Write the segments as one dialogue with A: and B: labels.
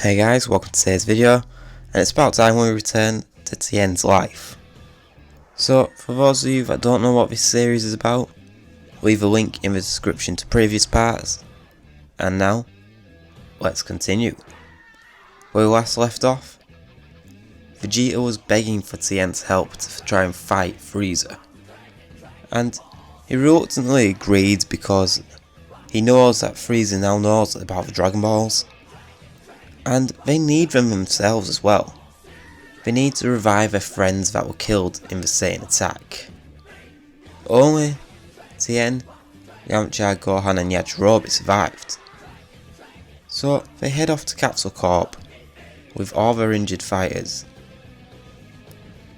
A: Hey guys, welcome to today's video, and it's about time we return to Tien's life. So, for those of you that don't know what this series is about, leave a link in the description to previous parts, and now, let's continue. Where we last left off, Vegeta was begging for Tien's help to try and fight Frieza, and he reluctantly agreed because he knows that Frieza now knows about the Dragon Balls. And they need them themselves as well. They need to revive their friends that were killed in the Saiyan attack. Only Tien, Yamcha, Gohan and Yajirobe survived. So they head off to Capsule Corp with all their injured fighters.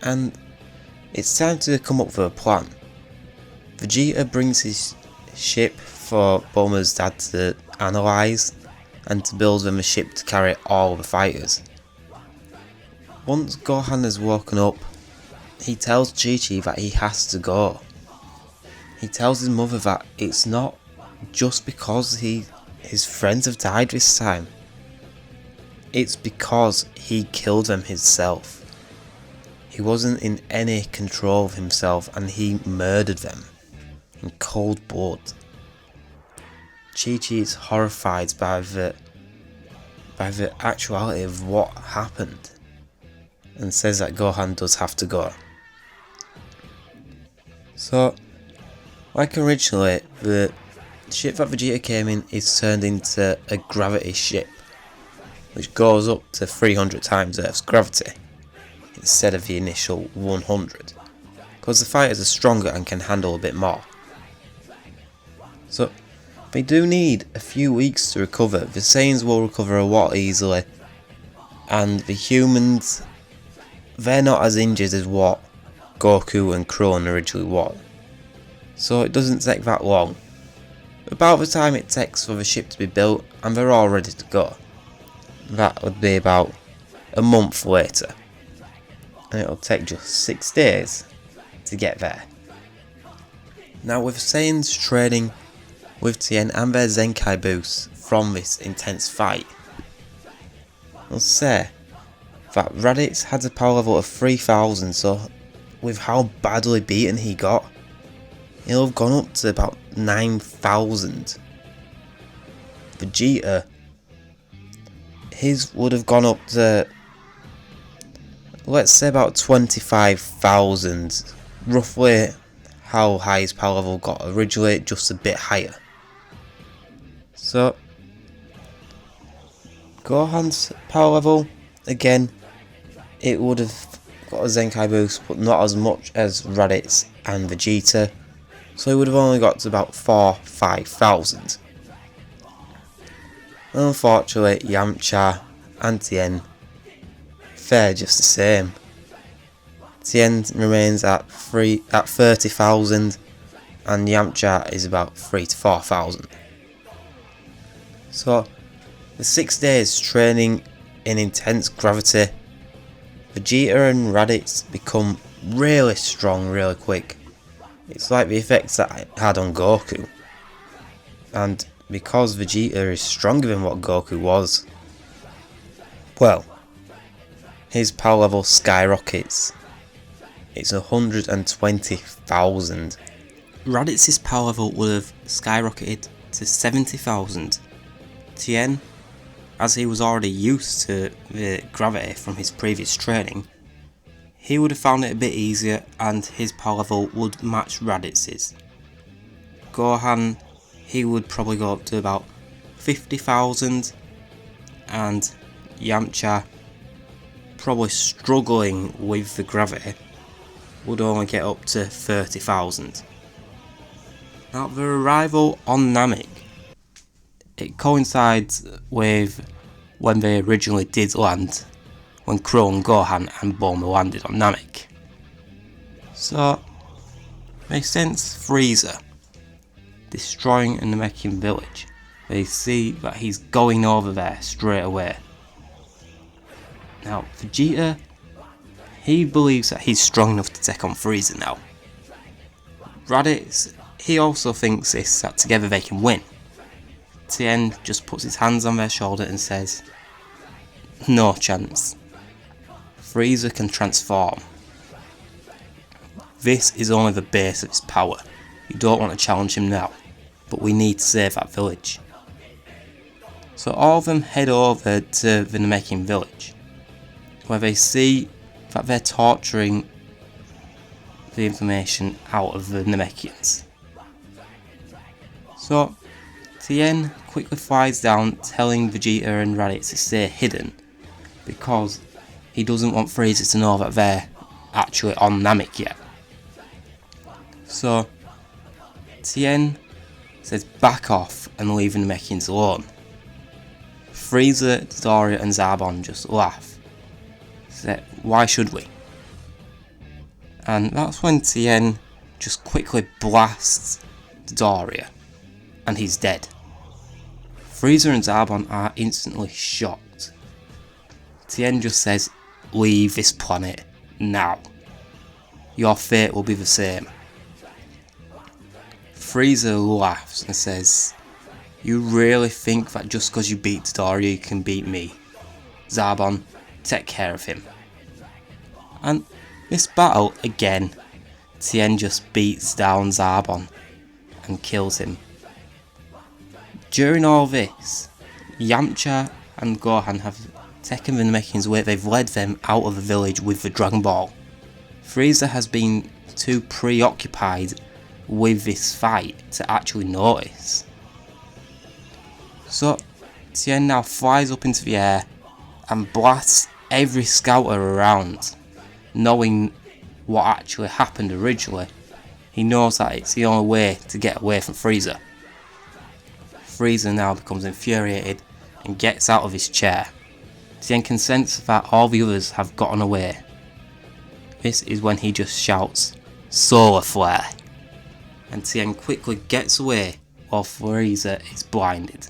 A: And it's time to come up with a plan. Vegeta brings his ship for Bulma's dad to analyse and to build them a ship to carry all the fighters. Once Gohan has woken up, he tells Chi-Chi that he has to go. He tells his mother that it's not just because his friends have died this time. It's because he killed them himself. He wasn't in any control of himself and he murdered them in cold blood. Chi-Chi is horrified by the actuality of what happened and says that Gohan does have to go. So, like originally, the ship that Vegeta came in is turned into a gravity ship, which goes up to 300 times Earth's gravity instead of the initial 100, because the fighters are stronger and can handle a bit more. So, they do need a few weeks to recover. The Saiyans will recover a lot easily, and the humans, they're not as injured as what Goku and Krillin originally were. So it doesn't take that long. About the time it takes for the ship to be built and they're all ready to go, that would be about a month later, and it'll take just 6 days to get there. Now with Saiyans training with Tien and their Zenkai boosts from this intense fight, I'll say that Raditz had a power level of 3000, so with how badly beaten he got, he'll have gone up to about 9000. Vegeta, his would have gone up to, let's say, about 25,000, roughly how high his power level got originally, just a bit higher. So, Gohan's power level, again, it would have got a Zenkai boost, but not as much as Raditz and Vegeta, so he would have only got to about 4,000-5,000. Unfortunately, Yamcha and Tien fare just the same. Tien remains at 30,000, and Yamcha is about 3,000 to 4,000. So, the 6 days training in intense gravity, Vegeta and Raditz become really strong really quick. It's like the effects that it had on Goku. And because Vegeta is stronger than what Goku was, well, his power level skyrockets. It's 120,000. Raditz's power level would have skyrocketed to 70,000. Tien, as he was already used to the gravity from his previous training, he would have found it a bit easier and his power level would match Raditz's. Gohan, he would probably go up to about 50,000, and Yamcha, probably struggling with the gravity, would only get up to 30,000. Now the arrival on Namek, it coincides with when they originally did land, when Krillin, Gohan and Bulma landed on Namek. So, they sense Frieza destroying a Namekian village. They see that he's going over there straight away. Now, Vegeta, he believes that he's strong enough to take on Frieza now. Raditz, he also thinks this, that together they can win. Tien just puts his hands on their shoulder and says, No chance. Frieza can transform. This is only the base of his power. You don't want to challenge him now, but we need to save that village. So all of them head over to the Namekian village, where they see that they're torturing the information out of the Namekians. So Tien quickly flies down, telling Vegeta and Raditz to stay hidden, because he doesn't want Frieza to know that they're actually on Namek yet. So Tien says back off and leave the Namekians alone. Frieza, Dodoria and Zarbon just laugh. Say, why should we? And that's when Tien just quickly blasts Dodoria, and he's dead. Frieza and Zarbon are instantly shocked. Tien just says, leave this planet now. Your fate will be the same. Frieza laughs and says, you really think that just because you beat Dodoria you can beat me? Zarbon, take care of him. And this battle again, Tien just beats down Zarbon and kills him. During all this, Yamcha and Gohan have taken the Namekians away. They've led them out of the village with the Dragon Ball. Frieza has been too preoccupied with this fight to actually notice. So Tien now flies up into the air and blasts every scouter around. Knowing what actually happened originally, he knows that it's the only way to get away from Frieza. Frieza now becomes infuriated and gets out of his chair. Tien can sense that all the others have gotten away. This is when he just shouts, Solar Flare! And Tien quickly gets away while Frieza is blinded.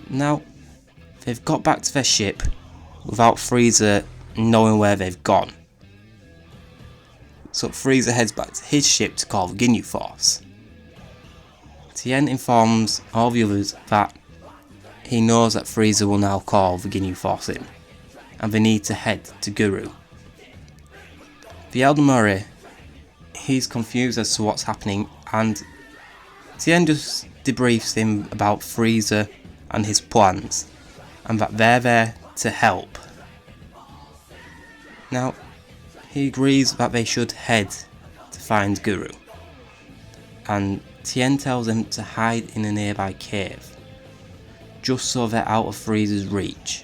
A: Now, they've got back to their ship without Frieza knowing where they've gone. So Frieza heads back to his ship to call the Ginyu Force. Tien informs all the others that he knows that Frieza will now call the Ginyu Force in, and they need to head to Guru. The Elder Murray, he's confused as to what's happening, and Tien just debriefs him about Frieza and his plans, and that they're there to help. Now, he agrees that they should head to find Guru, and Tien tells them to hide in a nearby cave, just so they're out of Frieza's reach.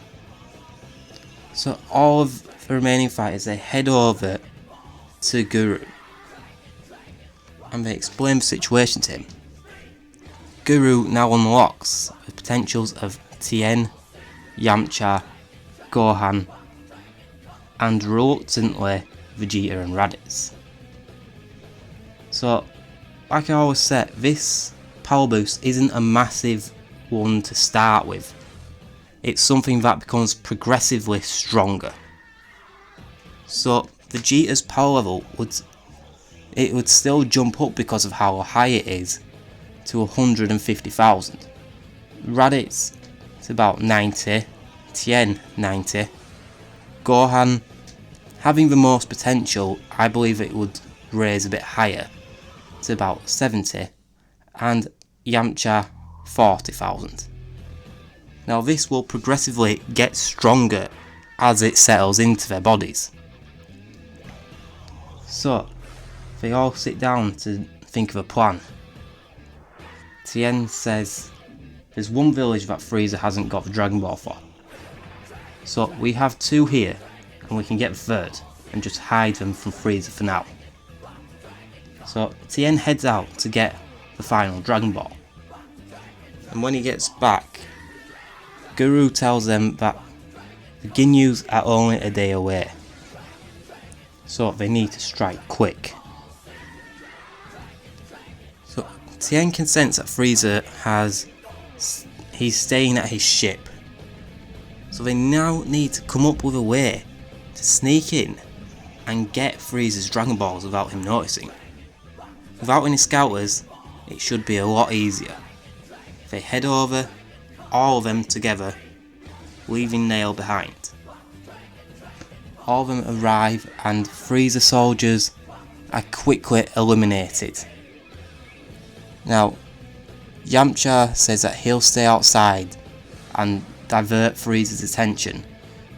A: So all of the remaining fighters, they head over to Guru, and they explain the situation to him. Guru now unlocks the potentials of Tien, Yamcha, Gohan, and reluctantly Vegeta and Raditz. So, like I always said, this power boost isn't a massive one to start with. It's something that becomes progressively stronger. So Vegeta's power level would still jump up because of how high it is to 150,000. Raditz is about 90, Tien 90, Gohan having the most potential, I believe it would raise a bit higher to about 70, and Yamcha 40,000. Now this will progressively get stronger as it settles into their bodies. So they all sit down to think of a plan. Tien says there's one village that Frieza hasn't got the Dragon Ball for. So we have two here, and we can get the third and just hide them from Frieza for now. So Tien heads out to get the final Dragon Ball. And when he gets back, Guru tells them that the Ginyus are only a day away. So they need to strike quick. So Tien can sense that Frieza he's staying at his ship. So they now need to come up with a way to sneak in and get Frieza's Dragon Balls without him noticing. Without any scouters, it should be a lot easier. They head over, all of them together, leaving Nail behind. All of them arrive and Frieza soldiers are quickly eliminated. Now, Yamcha says that he'll stay outside and divert Frieza's attention,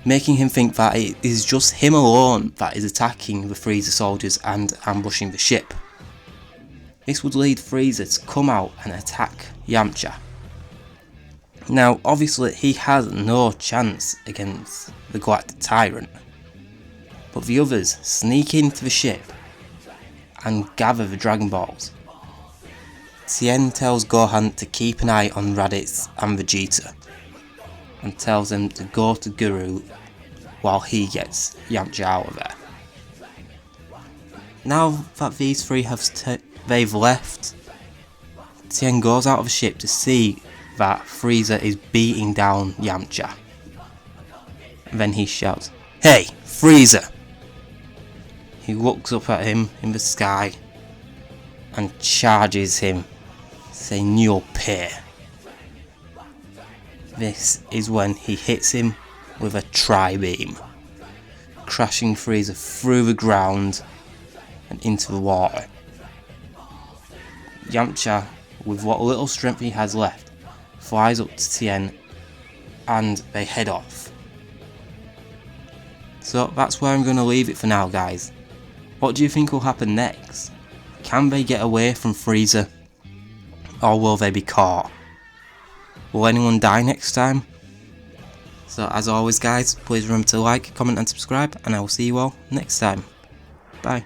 A: making him think that it is just him alone that is attacking the Frieza soldiers and ambushing the ship. This would lead Frieza to come out and attack Yamcha. Now, obviously he has no chance against the Galactic Tyrant, but the others sneak into the ship and gather the Dragon Balls. Tien tells Gohan to keep an eye on Raditz and Vegeta, and tells them to go to Guru while he gets Yamcha out of there. Now that these three they've left, Tien goes out of the ship to see that Frieza is beating down Yamcha. And then he shouts, "Hey, Frieza!" He looks up at him in the sky and charges him, saying, "You'll pay." This is when he hits him with a tri-beam, crashing Frieza through the ground and into the water. Yamcha, with what little strength he has left, flies up to Tien and they head off. So that's where I'm going to leave it for now, guys. What do you think will happen next? Can they get away from Frieza? Or will they be caught? Will anyone die next time? So as always guys, please remember to like, comment and subscribe, and I will see you all next time. Bye.